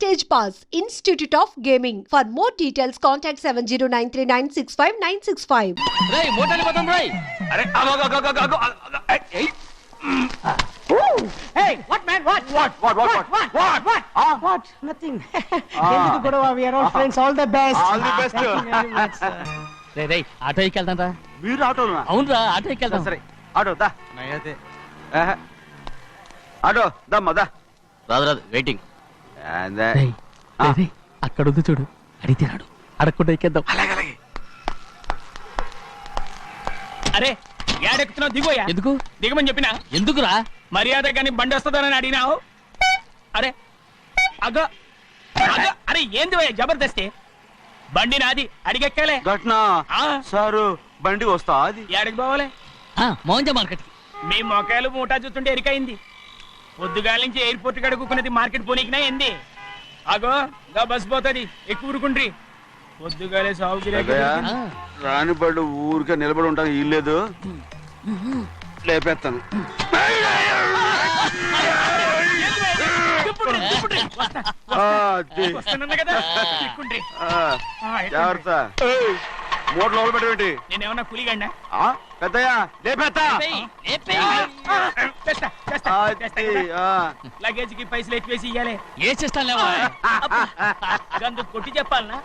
Stage Pass, Institute of Gaming. For more details, contact 7093965965965. రేయ్ మోటార్లు పోతాం రేయ్. అరే ఆగు. ఏయ్. Hey, what man? What? What? Nothing. ఎందుకు గొడవ? We are all friends. All the best. All the best. Thank you very much, sir. రేయ్ ఆటో ఎక్కెళ్తాం రా. మీరు ఆటోనా? అవునరా ఆటో ఎక్కెళ్తాం. సరే ఆటో దా. ఆటో దమ్మా దా. రాదు వెయిటింగ్. అలాగే అక్కడ ఉంది చూడు, అడిగితే రాడు, అడగకుండా ఎక్కేద్దాం. అలాగే అరే ఏడెక్కుతున్నావు? దిగోయా. ఎందుకు దిగమని చెప్పినా ఎందుకురా? మర్యాద కానీ బండి వస్తుందని అడిగినావు. అరే అగో అరే ఏంది భయ్యా జబర్దస్తి? బండి నాది, అడిగెక్కాలే. ఘట్నా సారు బండి వస్తా అది ఏడకి పోవాలి? మోహన్జా మార్కెట్. మీ మొక్కలు మూటా చూస్తుంటే ఎరికైంది. పొద్దుగాల నుంచి ఎయిర్పోర్ట్ కడుక్కున్నది మార్కెట్ పోనీకినా ఏంది? అగో గా బస్ పోతుంది, ఎక్కువ ఊరుకుండ్రి. పొద్దుగాలే సాగు రాని బళ్ళు ఊరికే నిలబడి ఉంటాను ఇల్లేదు, లేపేస్తాను. కదా ఎక్కుండ్రి. జాగ్రత్త. మూడు లోపల పెట్టేటి. నేనేమన్నా పులిగండా? పెద్దయ్యా లేపేస్తా. లగేజ్ కి పైసలు ఎక్కువేసి ఇయ్యాలి. ఏ చేస్తాను లేవా? గందు కొట్టి చెప్పాలనా?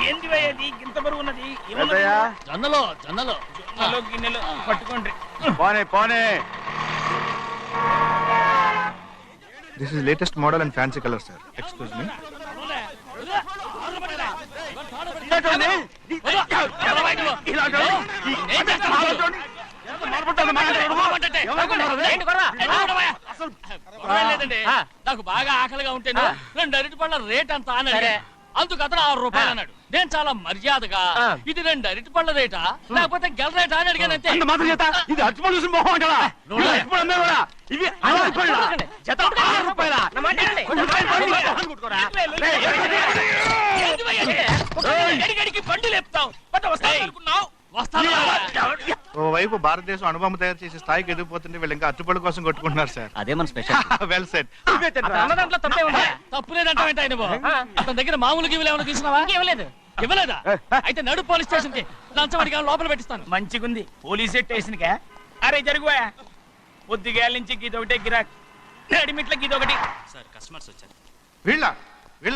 ఏంది భయ్యది ఇంత బరువు ఉన్నది? పెద్దయ్యా జొన్నలో జొన్నలో గిన్నెలు పట్టుకోండి. పోనే This is latest model and fancy color, sir. Excuse me. నాకు బాగా ఆకలిగా ఉంటే 2 అరటి పళ్ళ రేట్ అంత అన్నాడు. అందుకు అతను 6 రూపాయలు అన్నాడు. నేను చాలా మర్యాదగా ఇది 2 అరటి పళ్ళ రేటా లేకపోతే గెల రేటా అని అడిగానంతే. ఇది అచ్చుపళ్ళు చూసి మొహం కదా. ఇవి బండి లేపుతావు ఓవైపు భారతదేశం అనుభవం తయారు చేసే స్థాయికి ఎదిగిపోతుంటే వీళ్ళు ఇంకా అట్టుపడి కోసం కొట్టుకుంటున్నారు సార్. అదే మన స్పెషల్. Well set. దాంట్లో తప్పే ఉంది. తప్పు లేదంటావేంట ఆయన? అతని దగ్గర మామూలు గివ్వులు ఏమైనా తీసుకున్నావా? ఇవ్వలేదా? అయితే నడు పోలీస్ స్టేషన్ కి లంచం అడిగా లోపల పెట్టిస్తాను. మంచిగుంది పోలీస్ స్టేషన్ కా. అరే జరుగుయా, పొద్దుగాల నుంచి గీదొకటే గిరాక్, నడిమిట్ల గీదొకటి. సార్ కస్టమర్స్ వచ్చారు. వీళ్ళు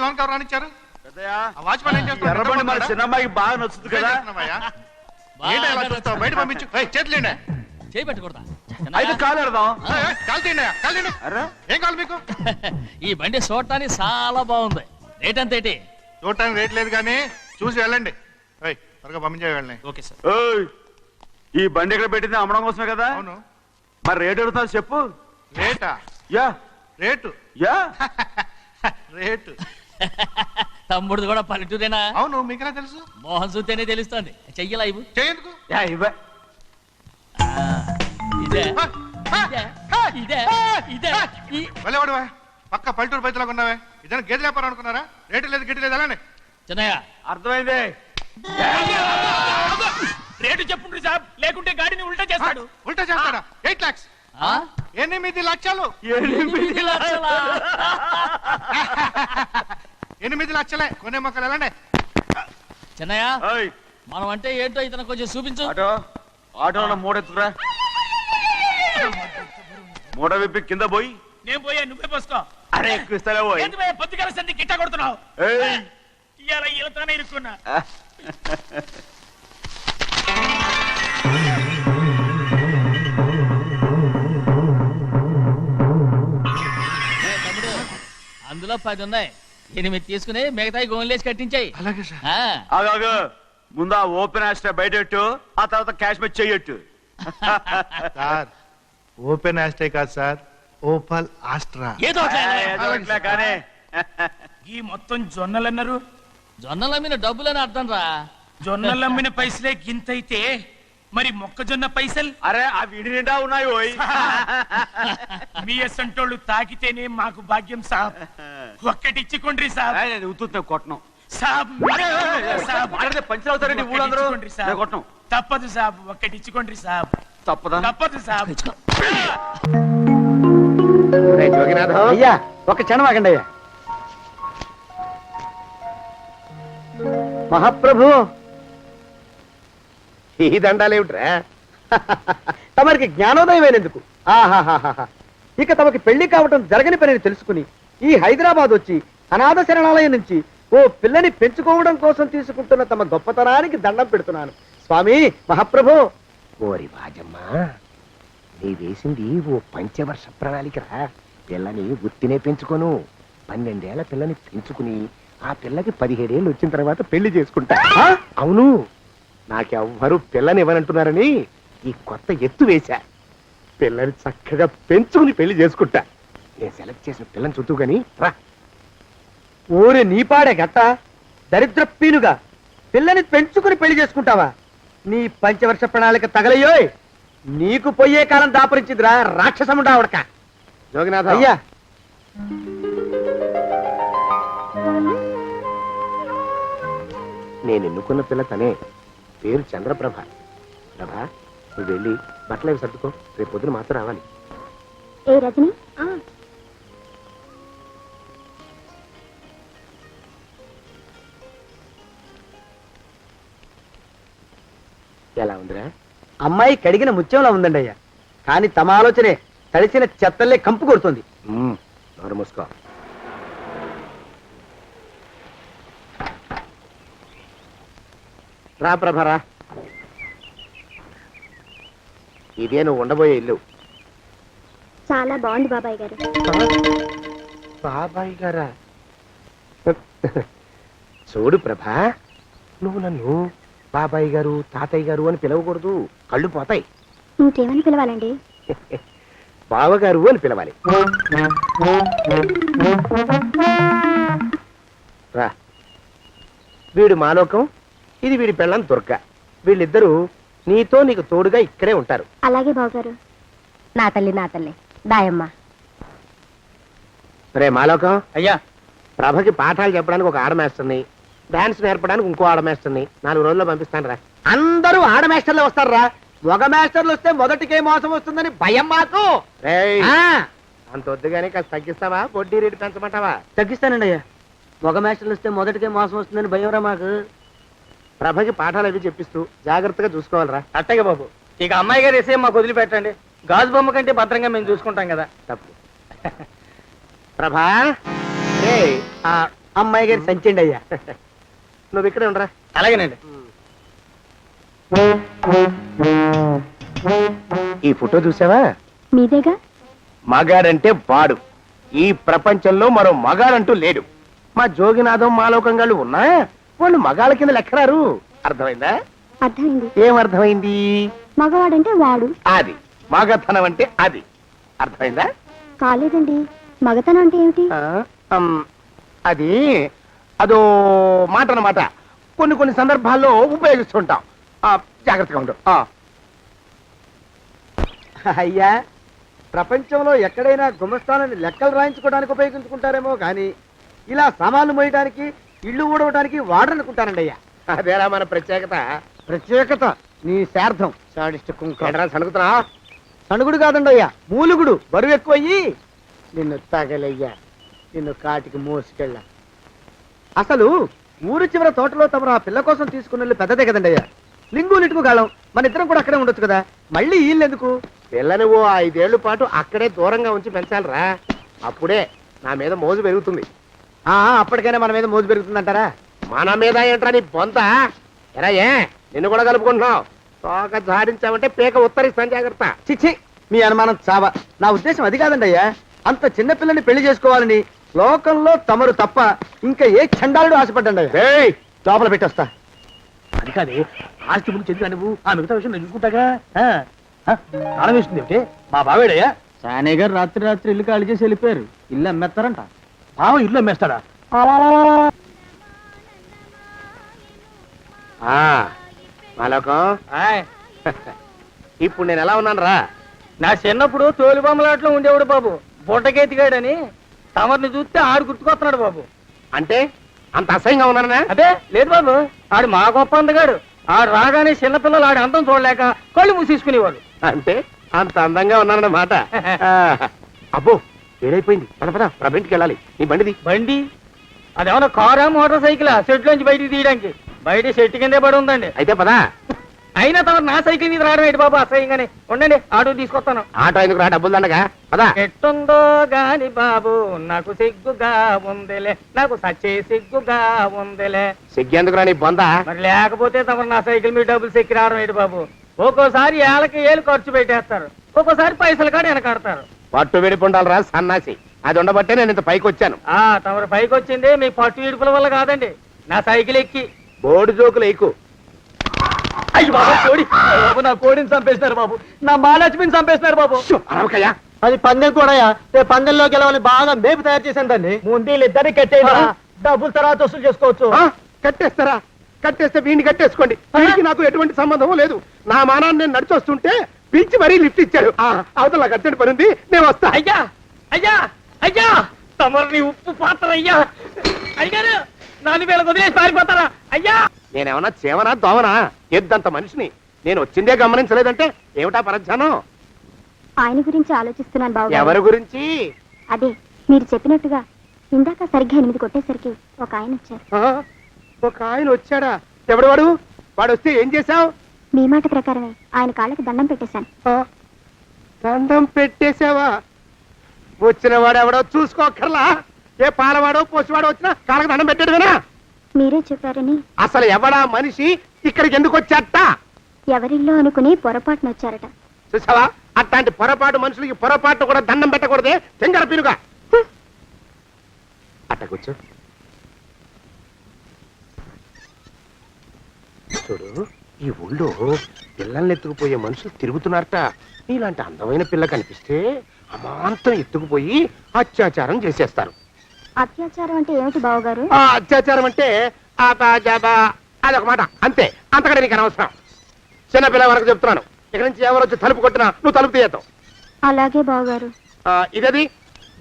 లోన్ కవర్ రానిచ్చారు. పెద్దయ్యా వాచ్మెన్ ఏం చేస్తాడు? ఎర్రబండి మన చిన్నమ్మాయికి బాగా నచ్చుతుంది కదా. బయట పంపించు. చేతులేండి. చేయి పెట్టకూడదా? అయితే కాలు ఎడదాం. కాలు తీయండి. ఏం కావాలి మీకు? ఈ బండి చూడటానికి చాలా బాగుంది. రేట్ అంత ఏంటి? చూడటానికి రేట్ లేదు కానీ చూసి వెళ్ళండి. త్వరగా పంపించే వెళ్ళండి. Okay sir. ఈ బండి ఇక్కడ పెట్టింది అమ్మడం కోసమే కదా. అవును. మరి రేట్ ఎడుగుతావు చెప్పు. రేటా? యా రేటు యా రేటు. తమ్ముడు కూడా పల్లెటూరేనా? అవును. మీకెలా తెలుసు? మోహన్ చూస్తేనే తెలుస్తుంది. చెయ్యలా ఇవ్వు. చేయందుకు. యా ఇవ్వ. ఇదే ఇదే ఇదే వెళ్ళేవాడువా? పక్క పల్లెటూరు బయటలాగా ఉన్నావే. ఇదైనా గేదె వ్యాపారం అనుకున్నారా? రేటు లేదు గిట్టు లేదు అలానే. చిన్నయ్య అర్థమైంది. రేటు చెప్పుండ్రి సాబ్, లేకుంటే గాడిని ఉల్టా చేస్తాడు. ఉల్టా చేస్తాడా? 8 lakhs. 8 లక్షలు. 8 లక్షలా? 8 లక్షలే. కొనే మొక్కలు ఎలానే. చిన్నయ్య ఓయ్ మనం అంటే ఏంటో ఇతను కొంచెం చూపించు. ఆటోలో మూడెత్తురా. మూడ విప్పి కింద పోయి. నేను పోయా, నువ్వే పోసుకో. అరే ఎక్కువ ఇస్తాలే పోయి. ఏంది భయ్యా పొద్దుగాల సంధి గిట్ట కొడుతున్నావు? ఇవాళ ఈలతోనే ఇరుక్కున్నా. అందులో 10 ఉన్నాయి. 8 తీసుకుని మిగతాయి గోన్లేసి కట్టించాయి. అలాగే సార్. ఆగాగు. ముందు ఆ ఓపెన్ ఆస్ట్రా బయటెట్టు, ఆ తర్వాత క్యాష్ మీద చెయ్యట్టు. సార్ ఓపెన్ ఆస్ట్రే కాదు సార్, ఓపల్ ఆస్ట్రా. ఏదో కానీ ఈ మొత్తం జొన్నలన్నారు. జొన్నల మీద డబ్బులని అర్థం రా. జొన్నలమ్మిన పైసలే గింతైతే మరి మొక్కజొన్న పైసలు? అరే ఆ విడి నిండా ఉన్నాయి. ఓయ్ మీ అసంటోళ్ళు తాకితేనే మాకు భాగ్యం సాబ్. ఒక్కటిచ్చుకోండి సాబ్. నేను ఉత్తున్నా కొట్టను సాబ్. పంచర్ అవుతారండి ఊళ్ళందరూ. కొట్టను. తప్పదు సాబ్, ఒక్కటిచ్చుకోండి సాబ్. తప్పదా? తప్పదు సాబ్. అయ్యా ఒక క్షణం ఆగండి అయ్యా. మహాప్రభు ఈ దండాలేమిట్రా? తమరికి జ్ఞానోదయమైనందుకు ఆహాహాహా. ఇక తమకి పెళ్లి కావటం జరగని పనిని తెలుసుకుని ఈ హైదరాబాద్ వచ్చి అనాథ శరణాలయం నుంచి ఓ పిల్లని పెంచుకోవడం కోసం తీసుకుంటున్న తమ గొప్పతనానికి దండం పెడుతున్నాను స్వామి మహాప్రభు. ఓరి వాజమ్మా, నీ వేసింది ఓ పంచవర్ష ప్రణాళికరా. పిల్లని గుర్తినే పెంచుకోను, 12 ఏళ్ల పిల్లని పెంచుకుని ఆ పిల్లకి 17 ఏళ్ళు వచ్చిన తర్వాత పెళ్లి చేసుకుంటా. అవును, నాకెవ్వరూ పిల్లని ఇవ్వనంటున్నారని ఈ కొత్త ఎత్తు వేశా. పిల్లని చక్కగా పెంచుకుని పెళ్లి చేసుకుంటా. నేను సెలెక్ట్ చేసిన పిల్లని చుట్టూ గాని రా. ఓరే నీపాడే గట్ట దరిద్ర పీనుగా, పిల్లని పెంచుకుని పెళ్లి చేసుకుంటావా? నీ పంచవర్ష ప్రణాళిక తగలయ్యోయ్. నీకు పోయే కాలం దాపరించిందిరా రాక్షసముడా ఉడక. జోగినాథ అయ్యా, నేను ఎన్నుకున్న పిల్ల తనే. పేరు చంద్రప్రభ. ప్రభ, నువ్వు వెళ్ళి బట్టలు అవి సర్దుకో, రేపు పొద్దున మాత్రం రావాలి. ఏ రజని, ఎలా ఉందిరా? అమ్మాయి కడిగిన ముత్యంలా ఉందండి అయ్యా, కానీ తమ ఆలోచనే తడిసిన చెత్తల్లే కంపు కొడుతుంది. నోరు మూసుకో. రా ప్రభరా, ఇదే నువ్వు ఉండబోయే ఇల్లు. చాలా బాగుంది బాబాయ్ గారు. బాబాయ్ గారా? చూడు ప్రభా, నువ్వు నన్ను బాబాయ్ గారు తాతయ్య గారు అని పిలవకూడదు, కళ్ళు పోతాయి. ఇంకేమని పిలవాలండి? బావగారు అని పిలవాలి. రా, వీడు మాలోకం, ఇది వీడి పెళ్ళం దుర్గ. వీళ్ళిద్దరూ నీతో నీకు తోడుగా ఇక్కడే ఉంటారు. అలాగే బావగారు. నా తల్లి నా తల్లి దాయమ్మ. రే మాలోకం, అయ్యా, ప్రభకి పాఠాలు చెప్పడానికి ఒక ఆడమేస్టర్ని, డాన్స్ నేర్పడానికి ఇంకో ఆడమేస్టర్ని 4 రోజుల్లో పంపిస్తాను రా. అందరూ ఆడమేస్టర్లు వస్తారు రా. మగ మాస్టర్లు వస్తే మొదటికే మోసం వస్తుందని భయం మాకు. అంత వద్దుగానే కాస్త తగ్గిస్తావా? వడ్డీ రేటు పెంచమంటావా? తగ్గిస్తానండి అయ్యా. మగ మాస్టర్లు వస్తే మొదటికే మోసం వస్తుందని భయం రా మాకు. ప్రభకి పాఠాలు అవి చెప్పిస్తూ జాగ్రత్తగా చూసుకోవాలరా. అట్టగే బాబు. ఇక అమ్మాయి గారు వేసే మాకు వదిలిపెట్టండి. గాజు బొమ్మ కంటే భద్రంగా మేము చూసుకుంటాం కదా. తప్పు. ప్రభా, రే ఆ అమ్మాయి గారి సంచండి అయ్యా. నువ్వు ఇక్కడే ఉండరా. అలాగేనండి. ఈ ఫోటో చూసావా? మీదేగా. మగాడంటే వాడు. ఈ ప్రపంచంలో మరో మగాడంటూ లేడు. మా జోగినాథం మాలోకంగాళ్ళు ఉన్నా వాళ్ళు మగాళ్ళ కింద లెక్కరారు. అర్థమైందా? అర్థమైంది. ఏం అర్థమైంది? మగవాడంటే వాడు. అది మగతనం అంటే అది. అర్థమైందా? కాలేదండి. మగతనం అంటే ఏమిటి? అది అదో మాట అన్నమాట. కొన్ని సందర్భాల్లో ఉపయోగిస్తుంటాం. జాగ్రత్తగా ఉండు. అయ్యా, ప్రపంచంలో ఎక్కడైనా గుమస్థానాన్ని లెక్కలు రాయించుకోవడానికి ఉపయోగించుకుంటారేమో కానీ ఇలా సామాన్లు మోయడానికి, ఇల్లు ఊడవడానికి వాడరనుకుంటానండి అయ్యా. అదేరా మన ప్రత్యేకత. ప్రత్యేకత నీ శార్థం. సణుగుతున్నా? సణుగుడు కాదండి అయ్యా, మూలుగుడు. బరువు ఎక్కువయ్యి నిన్ను తగలయ్యా, నిన్ను కాటికి మోసుకెళ్ళ. అసలు ఊరు చివర తోటలో తమరు ఆ పిల్ల కోసం తీసుకున్న పెద్దదే కదండి అయ్యా. లింగు లిటుకు గాలం. మన ఇద్దరం కూడా అక్కడే ఉండొచ్చు కదా. మళ్ళీ వీళ్ళు ఎందుకు? పిల్లని ఓ 5 ఏళ్ల పాటు అక్కడే దూరంగా ఉంచి పెంచాలరా. అప్పుడే నా మీద మోజు పెరుగుతుంది. అప్పటికైనా మన మీద మోజు పెరుగుతుందంటారా? మన మీద ఏంట్రా నీ బొంత? ఎరా, ఏ నిన్ను కూడా కలుపుకుంటున్నావు? తోక జాడించావంటే పీక ఉత్తరిస్తాను, జాగ్రత్త. చిచ్చి, మీ అనుమానం చావా. నా ఉద్దేశం అది కాదండి అయ్యా. అంత చిన్న పిల్లని పెళ్లి చేసుకోవాలని లోకంలో తమరు తప్ప ఇంకా ఏ చండాలుడు ఆశపడ్డండి. లోపల పెట్టొస్తా. అది కాదే, ఆస్తి ముందు చెందుగా నువ్వు ఆ మిగతా విషయం నేను చూసుకుంటాగా. తాళం వేస్తుంది ఏమిటి? మా బావేడయ్యా. సానే గారు రాత్రి ఇల్లు ఖాళీ చేసి వెళ్ళిపోయారు. ఇల్లు అమ్మేస్తారంట. బావ ఇల్లు అమ్మేస్తాడా? మాలోకం, ఇప్పుడు నేను ఎలా ఉన్నాను రా? నా చిన్నప్పుడు తోలు బొమ్మలాట్లో ఉండేవాడు బాబు, బుట్టకెత్తిగాడని. తమరిని చూస్తే ఆడు గుర్తుకొస్తున్నాడు బాబు. అంటే అంత అసహ్యంగా ఉన్నానా? అదే లేదు బాబు, ఆడు మా గొప్ప అందగాడు. ఆడు రాగానే చిన్నపిల్లలు ఆడి అందం చూడలేక కళ్ళు మూసేసుకునేవాడు. అంటే అంత అందంగా ఉన్నానన్నమాట. అబ్బో, ఏడైపోయింది. పద ప్రభింటికి వెళ్ళాలి. నీ బండిది. బండి? అదేమన్నా కారా మోటార్ సైకిలా సెట్లోంచి బయటికి తీయడానికి? బయట చెట్టు కిందే పడి ఉందండి. అయితే పదా. అయినా తమ నా సైకిల్ మీద రావడం ఏంటి బాబు అసహ్యంగానే. ఉండండి ఆటో తీసుకొస్తాను. ఆటో ఎందుకు రా, డబ్బులు దండగా పదా. ఎట్టుందో గాని బాబు నాకు సిగ్గుగా ఉందిలే, నాకు సచ్చే సిగ్గుగా ఉందిలే. సిగ్గెందుకు రా నీ బొంద. మరి లేకపోతే తమ నా సైకిల్ మీద డబ్బులు సెక్కి రావడం ఏంటి బాబు. ఒక్కోసారి ఏళ్ళకి ఏళ్ళు ఖర్చు పెట్టేస్తారు, ఒక్కోసారి పైసలు కాడ వెనకాడతారు. పట్టు విడిపుండాలి రా సన్నాసి. అది ఉండబట్టే నేను ఇంత పైకి వచ్చాను. తమరు పైకి వచ్చింది మీ పట్టు ఇడుపుల వల్ల కాదండి, నా సైకిల్ ఎక్కి. బోర్డు జోకులు ఎక్కువ. అయ్యి బాబు కోడి, బాబు నా కోడిని చంపేసినారు బాబు, నా మహాలక్ష్మిని చంపేసినారు బాబు. అనవకయ్యా. అది పందెం కూడా పందెంలో గెలవని బాగా మేపు తయారు చేశాను దాన్ని. ముందు వీళ్ళిద్దరిని కట్టేయండి, డబ్బులు తర్వాత వసూలు చేసుకోవచ్చు. కట్టేస్తారా? కట్టేస్తే వీడిని కట్టేసుకోండి. వీడికి నాకు ఎటువంటి సంబంధం లేదు. నా మానాన్ని నేను నడిచొస్తుంటే పిలిచి మరీ లిఫ్ట్ ఇచ్చాడు. అవతల నాకు అర్జెంట్ పని ఉంది, నేను వస్తా. అయ్యా అయ్యా అయ్యా తమరిని ఉప్పు పాత్ర అయ్యా. అయ్యారు నాలుగు వేల వదిలేసి పారిపోతారా అయ్యా? నేనేమన్నా చేవనా దోవనా? ఎద్దంత మనిషిని. నేను వచ్చిందే గమనించలేదంటే ఏమిటా పరధ్యానం? ఆయన గురించి ఆలోచిస్తున్నాను బాబు. ఎవరి గురించి? అదే మీరు చెప్పినట్టుగా ఇందాక సరిగ్గా 8 కొట్టేసరికి ఒక ఆయన వచ్చారు. ఒక ఆయన వచ్చాడా? ఎవడు వాడు? వాడు వస్తే ఏం చేశావు? మీ మాట ప్రకారమే ఆయన కాళ్ళకి దండం పెట్టేశాను. దండం పెట్టేశావా? వచ్చిన వాడు ఎవడో చూసుకోకర్లా. ఏ పాలవాడో పోసివాడో వచ్చినా కాళ్ళకి దండం పెట్టాడువేనా? మీరే చెప్పారని. అసలు ఎవడా మనిషి ఇక్కడికి ఎందుకు వచ్చాట? ఎవరిల్లో అనుకుని పొరపాటున వచ్చారట. చూసావా, అట్లాంటి పొరపాటు మనుషులకి పొరపాటు కూడా దండం పెట్టకూడదే. తెంగర పినుగా అట్ట కూర్చో. చూడు, ఈ ఊళ్ళో పిల్లల్ని ఎత్తుకుపోయే మనుషులు తిరుగుతున్నారట. నీలాంటి అందమైన పిల్ల కనిపిస్తే అమాంతం ఎత్తుకుపోయి అత్యాచారం చేసేస్తారు. అత్యాచారం అంటే ఏమిటి బావగారు? అత్యాచారం అంటే అదొక మాట అంతే. అంతకంటే నీకు అనవసరం. చిన్నపిల్ల వరకు చెప్తున్నాను. ఇక్కడి నుంచి ఎవరు వచ్చి తలుపు కొట్టినా నువ్వు తలుపు తీయతావు. అలాగే బావగారు. ఇదది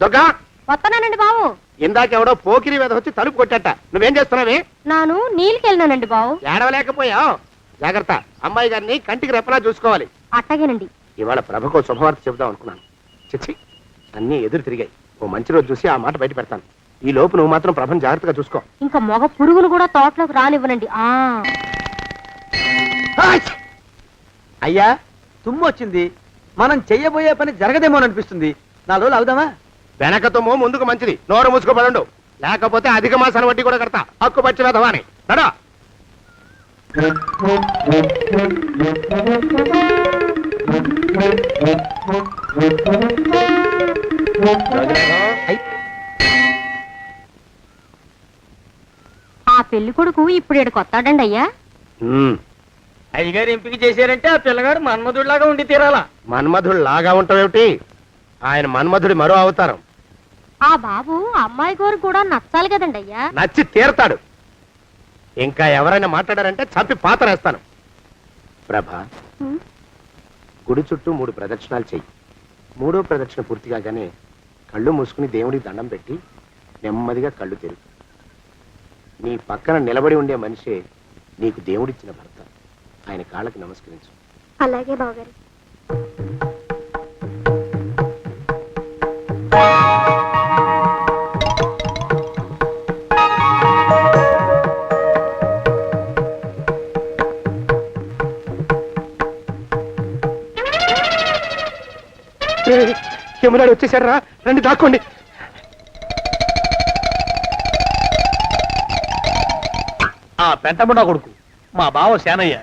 దుర్గా. వస్తున్నానండి బావు. ఇందాకెవడో పోకిరి మీద వచ్చి తలుపు కొట్టట. నువ్వేం చేస్తున్నావే? నాను నీళ్ళకెళ్ళినానండి బావు. ఏడవలేకపోయావు. జాగ్రత్త, అమ్మాయి గారిని కంటికి రెప్పలా చూసుకోవాలి. అట్టగేనండి. ఇవాళ ప్రభకు శుభవార్త చెబుదాం అనుకున్నాను. చిచ్చి, అన్నీ ఎదురు తిరిగాయి. ఓ మంచి రోజు చూసి ఆ మాట బయట పెడతాను. ఈ లోపు నువ్వు మాత్రం ప్రభను జాగ్రత్తగా చూసుకో. ఇంకా మొగ పురుగులు కూడా తోటలోకి రానివ్వనండి. అయ్యా తుమ్ము వచ్చింది, మనం చెయ్యబోయే పని జరగదేమో అనిపిస్తుంది. 4 రోజులు అవుదామా? వెనకతమో ముందుకు మంచిది. నోరు మూసుకోబడండు, లేకపోతే అధిక మాసాల వడ్డీ కూడా కడతా. హక్కు పచ్చి వేధవాని నడా. ఆ పెళ్లి కొడుకు ఇప్పుడు ఇక్కడికి వస్తాడండి అయ్యా. అయ్యగారు ఎంపిక చేశారంటే ఆ పిల్లగాడు మన్మధుడిలాగా ఉండి తీరాలా. మన్మధుడు లాగా ఉంటావేమిటి? ఆయన మన్మధుడి మరో అవతారం. ఆ బాబు అమ్మాయి గారు కూడా నచ్చాలి కదండి అయ్యా. నచ్చి తీరతాడు. ఇంకా ఎవరైనా మాట్లాడారంటే చంపి పాతరేస్తాను. ప్రభా, గుడి చుట్టూ 3 ప్రదక్షిణాలు చెయ్యి. 3వ ప్రదక్షిణ పూర్తి కాగానే కళ్ళు మూసుకుని దేవుడికి దండం పెట్టి నెమ్మదిగా కళ్ళు తెరుగు. నీ పక్కన నిలబడి ఉండే మనిషే నీకు దేవుడిచ్చిన భర్త. ఆయన కాళ్ళకి నమస్కరించు. అలాగే బావగారు. యమునాడు వచ్చేసాడు రా, రండి దాక్కోండి. ఆ పెంటముడా కొడుకు మా బావ శానయ్య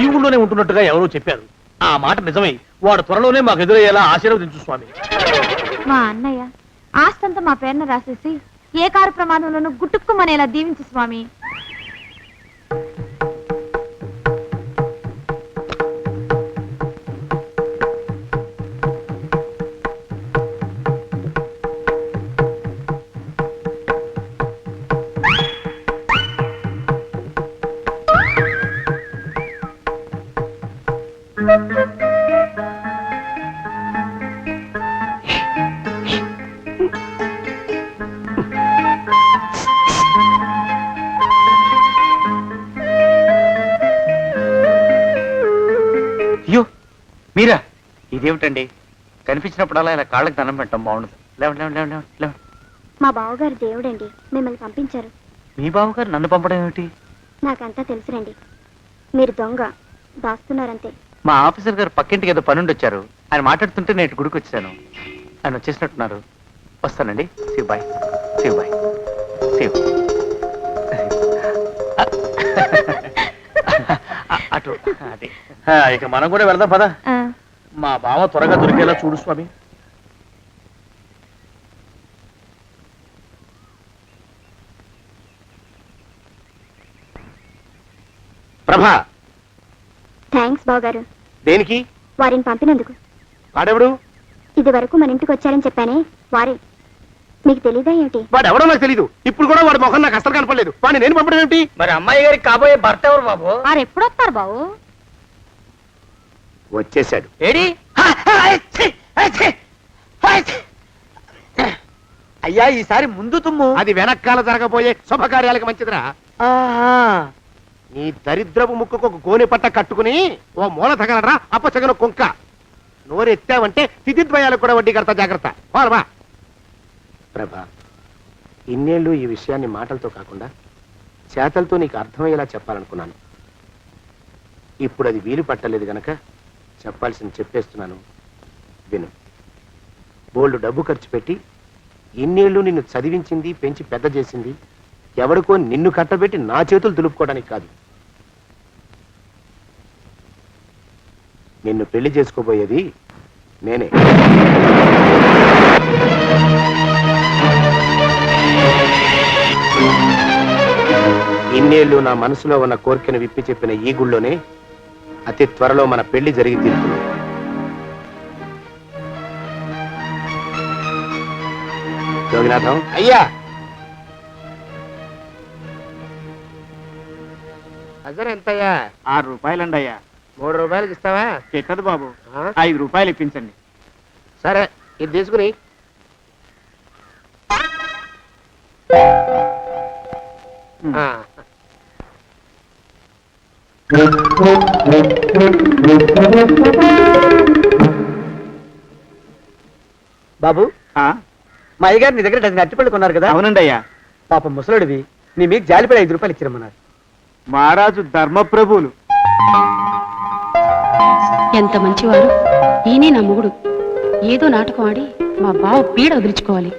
ఈ ఊళ్ళోనే ఉంటున్నట్టుగా ఎవరో చెప్పారు. ఆ మాట నిజమై వాడు త్వరలోనే మాకు ఎదురయ్యేలా ఆశీర్వదించు స్వామి. మా అన్నయ్య ఆస్తంతా మా పేరున రాసేసి ఏ కారు ప్రమాదంలోనూ గుట్టుక్కుమనేలా దీవించు స్వామి. అయ్యో మీరా? ఇదేమిటండి, కనిపించినప్పుడల్లా ఇలా కాళ్ళకి దండం పెట్టడం బాగుండదు. లేవండి లేవండి లేవండి లేవండి. మా బావగారు దేవుడండి, మిమ్మల్ని పంపించారు. మీ బావగారు నన్ను పంపడం ఏమిటి? నాకంతా తెలుసురండి. మీరు దొంగ దాస్తున్నారంతే. మా ఆఫీసర్ గారు పక్కింటికి ఏదో పనుండి వచ్చారు. ఆయన మాట్లాడుతుంటే నేను గుడికి వచ్చాను. ఆయన వచ్చేసినట్టున్నారు. వస్తానండి. శివ్ బాయ్. శివ్ బాయ్. శివ్. అటు అది. ఇక మనం కూడా వెళ్దాం పద. ఆ, మా బావ త్వరగా దొరికేలా చూడు స్వామి. ప్రభా, థ్యాంక్స్ బావగారు, దేనికి? వారిని పంపినందుకు. వాడెవడు? ఇది వరకు మన ఇంటికి వచ్చారని చెప్పానే వారే. మీకు తెలీదా ఏమిటి? వాడు ఎవడో నాకు తెలీదు. ఇప్పుడు కూడా వాడి ముఖం నాకు అసలు కనపడలేదు. వాడిని నేను పంపడం ఏమిటి? మరి అమ్మాయి గారికి కాబోయే భర్త ఎవరు బాబు? వారు ఎప్పుడు వస్తారు బావు? వచ్చేసాడు. ఏడి? అయ్యా, ఈసారి ముందు తుమ్ము. అది వెనకాల జరగబోయే శుభకార్యాలకు మంచిదిరా. నీ దరిద్రపు ముక్కుకు ఒక గోనె పట్ట కట్టుకుని ఓ మూల తగలరా అప్పచగన కుంక. నోరెత్తావంటే స్థితిద్వయాలకు కూడా వడ్డీ కడతా, జాగ్రత్త. పోరమా ప్రభా, ఇన్నేళ్ళు ఈ విషయాన్ని మాటలతో కాకుండా చేతలతో నీకు అర్థమయ్యేలా చెప్పాలనుకున్నాను. ఇప్పుడు అది వీలు పట్టలేదు గనక చెప్పాల్సింది చెప్పేస్తున్నాను. విను. బోల్డు డబ్బు ఖర్చు పెట్టి ఇన్నేళ్ళు నిన్ను చదివించింది, పెంచి పెద్ద చేసింది ఎవడికో నిన్ను కట్టబెట్టి నా చేతులు దులుపుకోవడానికి కాదు. నిన్ను పెళ్లి చేసుకోబోయేది నేనే. ఇన్నేళ్ళు నా మనసులో ఉన్న కోరికను విప్పి చెప్పిన ఈ గుళ్ళోనే అతి త్వరలో మన పెళ్లి జరిగి తీరుతుంది. యోగినాథం. అయ్యా, అజర్ ఎంతయ్యా? 6 రూపాయలండి అయ్యా. 3 రూపాయలకి ఇస్తావా? ఎక్కదు బాబు. 5 రూపాయలు ఇప్పించండి. సరే, ఇది తీసుకుని. బాబు, మా అయ్యగారు నీ దగ్గర డజన్ అరటిపళ్ళు కొన్నారు కదా? అవునండి అయ్యా. పాపం ముసలుడివి, నీ మీకు జాలిపడి 5 రూపాయలు ఇచ్చిరమ్మన్నారు. మహారాజు ధర్మప్రభువులు. ఎంత మంచివారు. ఈయనే నా మొగుడు. ఏదో నాటకం ఆడి మా బావ పీడ వదిలించుకోవాలి.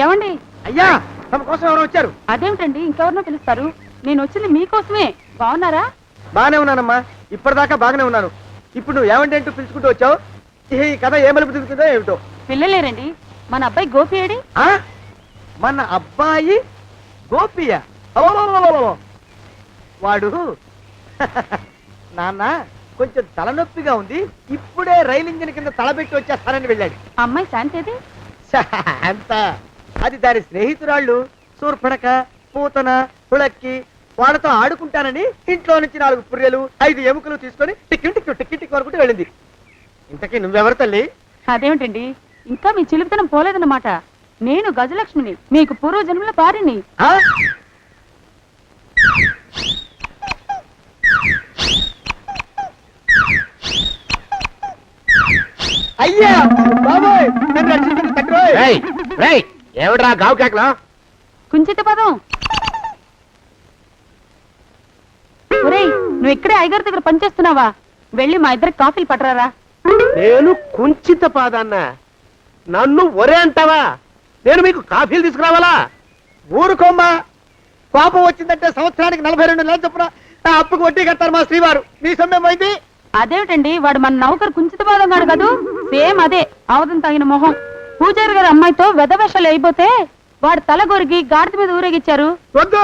ఏమండి? అయ్యా, తమ కోసం ఎవరో వచ్చారు. అదేమిటండి, ఇంకెవరినో పిలుస్తారు? నేను వచ్చింది మీకోసమే. బాగున్నారా? బాగానే ఉన్నానమ్మా, ఇప్పటిదాకా బాగానే ఉన్నాను. ఇప్పుడు నువ్వు ఏమంటే అంటూ పిలుచుకుంటూ వచ్చావు. ఈ కథ ఏ మలుపు తిరుగుతుందో ఏమిటో. పిల్లలేరండి. మన అబ్బాయి గోపి ఏడి? మన అబ్బాయి గోపియ? వాడు నాన్న కొంచెం తలనొప్పిగా ఉంది, ఇప్పుడే రైలు ఇంజిన్ కింద తలబెట్టి వచ్చేస్తానని వెళ్ళాడు. అమ్మాయి శాంతేది? అంత అది దాని స్నేహితురాళ్ళు సూర్పడక, పూతన, పుళక్కి వాళ్ళతో ఆడుకుంటానని ఇంట్లో నుంచి 4 పుర్రెలు 5 ఎముకలు తీసుకొని టిక్కి టిక్కి టిక్కి టిక్కి వరకు వెళ్ళింది. ఇంతకీ నువ్వెవరు తల్లి? అదేమిటండి, ఇంకా మీ చిలుపుతనం పోలేదన్నమాట. నేను గజలక్ష్మిని, మీకు పూర్వజన్మల భార్యని. అయ్యా బాబోయ్, నన్ను రక్షించండి తండ్రి. ఏమిట్రా గావు కేకలో? కుంచిత పదం. ఒరేయ్, నువ్వు ఇక్కడే అయ్యగారి దగ్గర పనిచేస్తున్నావా? వెళ్ళి మా ఇద్దరికి కాఫీలు పట్టరారా. నేను కుంచిత పాదాన్న, నన్ను ఒరే అంటావా? నేను మీకు కాఫీలు తీసుకురావాలా? ఊరుకోమ్మా, కోపం వచ్చిందంటే సంవత్సరానికి 42 నెలలు చొప్పున అప్పుకు వడ్డీ కట్టారు మా శ్రీవారు. మీ సొమ్మేం అయింది? అదేమిటండి, వాడు మన నౌకరు కుంచిత పాదం కాడు కదూ? సేమ్ అదే, ఆవదం తాగిన మొహం. పూజారి గారి అమ్మాయితో వెధవేషాలు అయిపోతే వాడు తల గొరిగి గాడిద మీద ఊరేగిచ్చారు. వద్దు,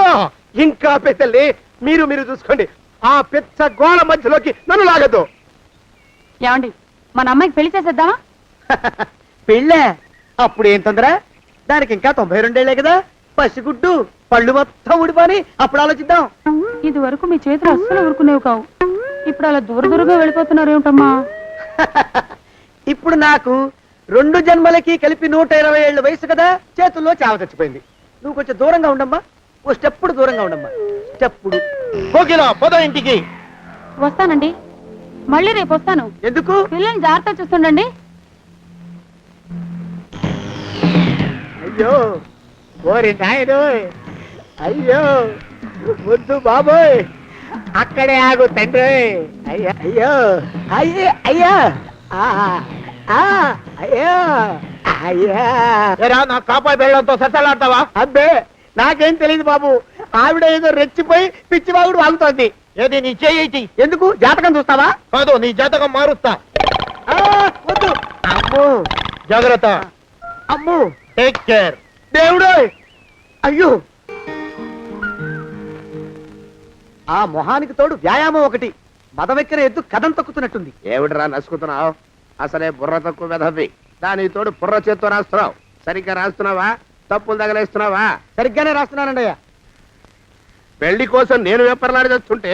ఇంకా పెద్దల్ని మీరు చూసుకోండి. ఆ పెద్ద గోళ మధ్యలోకి నన్ను లాగద్దు. ఏమండి, మన అమ్మాయికి పెళ్లి చేసేద్దామా? పెళ్ళే? అప్పుడు ఏం తొందర? దానికి ఇంకా 92 ఏళ్లే కదా. పసిగుడ్డు పళ్ళు మొత్తం ఊడిపోని అప్పుడు ఆలోచిద్దాం. ఇది వరకు మీ చేతులు అస్సలు ఊరుకునేవి కావు. ఇప్పుడు అలా దూరంగా వెళ్ళిపోతున్నారు ఏమిటమ్మా? ఇప్పుడు నాకు 2 జన్మలకి కలిపి 120 ఏళ్ళ వయసు కదా, చేతుల్లో చావ చచ్చిపోయింది. నువ్వు కొంచెం దూరంగా ఉండమ్మా, ఓ స్టెప్పుడు దూరంగా ఉండమ్మా. స్టెప్పుడు పోదా ఇంటికి. వస్తానండి, మళ్ళీ రేపు వస్తాను. ఎందుకు? పిల్లల్ని జాగ్రత్త చూస్తుండండి. అయ్యో ఓరి నాయుడు, అయ్యో వద్దు బాబోయ్, అక్కడే ఆగు తండ్రి. అయ్యా అయ్యో అయ్యే అయ్యా అయ్యా అయ్యా. నా కాపాయి బెళ్ళంతో సత్తలాడతావా? అబ్బే నాకేం తెలియదు బాబు, ఆవిడ ఏదో రెచ్చిపోయి పిచ్చివాగుడు వాగుతోంది. ఏది నీ చేయి? ఎందుకు జాతకం చూస్తావా? కాదు, నీ జాతకం మారుస్తా. వద్దు. అమ్మో జాగ్రత్త. అమ్మో టేక్ కేర్. దేవుడు. అయ్యో, ఆ మొహానికి తోడు వ్యాయామం ఒకటి. మదవెక్కిన ఎద్దు కథం తొక్కుతున్నట్టుంది. ఏమిటిరా నసుకుతున్నావు? అసలే బుర్ర తక్కువ వెధవి. దానికి తోడు బుర్ర చేత్తో రాస్తున్నావు. సరిగ్గా రాస్తున్నావా? తప్పులు తగలేస్తున్నావా? సరిగ్గానే రాస్తున్నానండయ్యా. పెళ్లి కోసం నేను వెప్పర్లాడి తెస్తుంటే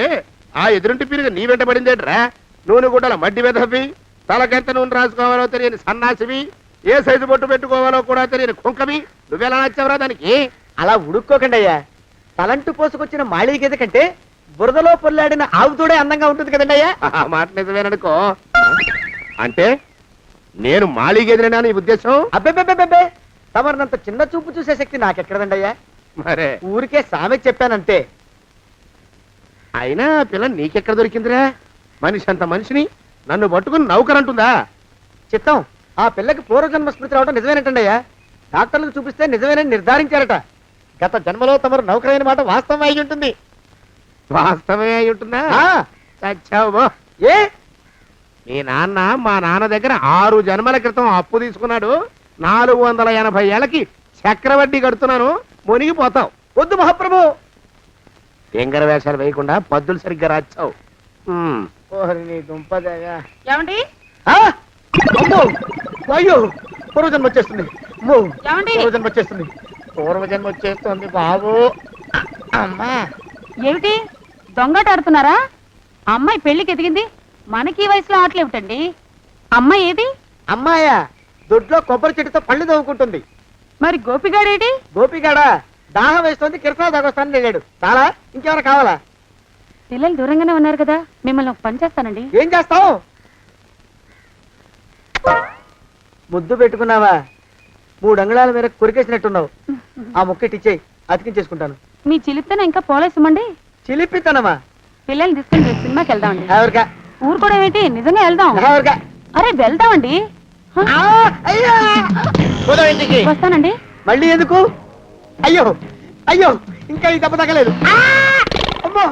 ఆ ఎదురింటి పీరుగా నీ వెంట పడిందేట్రా? నూనె గుడ్డల మడ్డి వెధవి, తలకెంత నూనె రాసుకోవాలో తెలియని సన్నాసివి, ఏ సైజు బొట్టు పెట్టుకోవాలో కూడా తెలియని కుంకమి. నువ్వెలా నచ్చావురా దానికి? అలా ఉడుక్కోకండి అయ్యా. తలంటు పోసుకొచ్చిన మాళీ గేదె కంటే బురదలో పొల్లాడిన ఆవుతోడే అందంగా ఉంటుంది కదండి అయ్యా. ఆ మాట నిజమేననుకో. అంటే నేను మాళీగెదిరినా నీ ఉద్దేశం? అబ్బెబ్బెబ్బెబ్బే, తమరినంత చిన్న చూపు చూసే శక్తి నాకెక్కడదండి అయ్యా. మరే ఊరికే సామె చెప్పానంతే. అయినా పిల్ల నీకెక్కడ దొరికిందిరా? మనిషి అంత మనిషిని నన్ను పట్టుకుని నౌకరంటుందా? చిత్తం, ఆ పిల్లకి పూర్వజన్మ స్మృతి రావడం నిజమేనటండి అయ్యా. డాక్టర్లకు చూపిస్తే నిజమేనని నిర్ధారించారట. గత జన్మలో తమరు నౌకరైన మాట వాస్తవం అయి ఉంటుంది. వాస్తవమే అయి ఉంటుందా? చచ్చావు. ఏ మీ నాన్న మా నాన్న దగ్గర 6 జన్మల క్రితం అప్పు తీసుకున్నాడు. 480 ఏళ్ళకి చక్రవడ్డీ కడుతున్నాను. మునిగిపోతావు. వద్దు మహాప్రభు. ఎంగర వేషాలు వేయకుండా పద్దులు సరిగ్గా రాచావు. నీ దుంపదగా. ఏమండి అమ్మో, అయ్యో, పూర్వజన్మ వచ్చేస్తుంది. అమ్మో, ఏమండి? పూర్వజన్మ వచ్చేస్తుంది. పూర్వజన్మ వచ్చేస్తుంది బాబు. అమ్మా, ఏమిటి దొంగట ఆడుతున్నారా? అమ్మాయి పెళ్లికి ఎదిగింది, మనకి ఈ వయసులో ఆటలేమిటండి? అమ్మాయి ఏది? అమ్మాయా దొడ్లో కొబ్బరి చెట్టుతో పళ్ళు తవ్వుకుంటుంది. మరి గోపిగాడేటి? గోపిగాడ దాహం వేస్తుంది, కిరసా దాగొస్తానని వెళ్ళాడు. చాలా ఇంకేమైనా కావాలా? పిల్లలు దూరంగానే ఉన్నారు కదా, మిమ్మల్ని ఒక పని చేస్తానండి. ఏం చేస్తావు? ముద్దు పెట్టుకున్నావా? 3 అంగుళాల మేర కొరికేసినట్టున్నావు. ఆ ముక్కటిచ్చేయి, అతికించేసుకుంటాను. మీ చిలిపితేనే ఇంకా పోలేసమండి. చిలిపితనమా? పిల్లల్ని తీసుకుని రేపు సినిమాకి వెళ్దామండి. ఎవరికా? ఊరు కూడా ఏంటి, నిజంగా వెళ్దాం. ఎవరికా? అరే వెళ్దామండి. వస్తానండి. మళ్ళీ ఎందుకు? అయ్యో అయ్యో, ఇంకా ఈ దెబ్బ తగ్గలేదు. అమ్మో,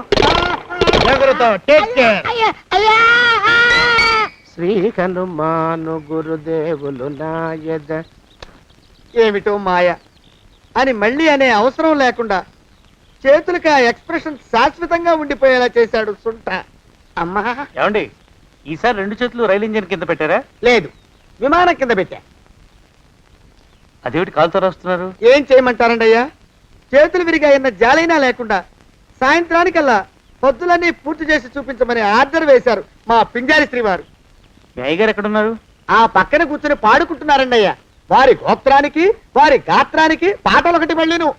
శ్రీ హనుమాను గురుదేవులు నాయద. ఏమిటో మాయ అని మళ్ళీ అనే అవసరం లేకుండా చేతులకి ఆ ఎక్స్ప్రెషన్ శాశ్వతంగా ఉండిపోయేలా చేశాడు సుంట. అమ్మా, ఏమండి ఈసారి 2 చేతులు రైలు ఇంజిన్ కింద పెట్టారా? లేదు, విమానం కింద పెట్టా. అదేమిటి కాలుతో రాస్తున్నారు? ఏం చేయమంటారండి అయ్యా? చేతులు విరిగాయన్న జాలైనా లేకుండా సాయంత్రానికల్లా పొద్దులన్నీ పూర్తి చేసి చూపించమని ఆర్డర్ వేశారు మా పింజారి శ్రీ వారు. మీ అయ్యగారు ఎక్కడున్నారు? ఆ పక్కన కూర్చొని పాడుకుంటున్నారండి అయ్యా. వారి గోత్రానికి వారి గాత్రానికి పాటలు ఒకటి మళ్ళీను.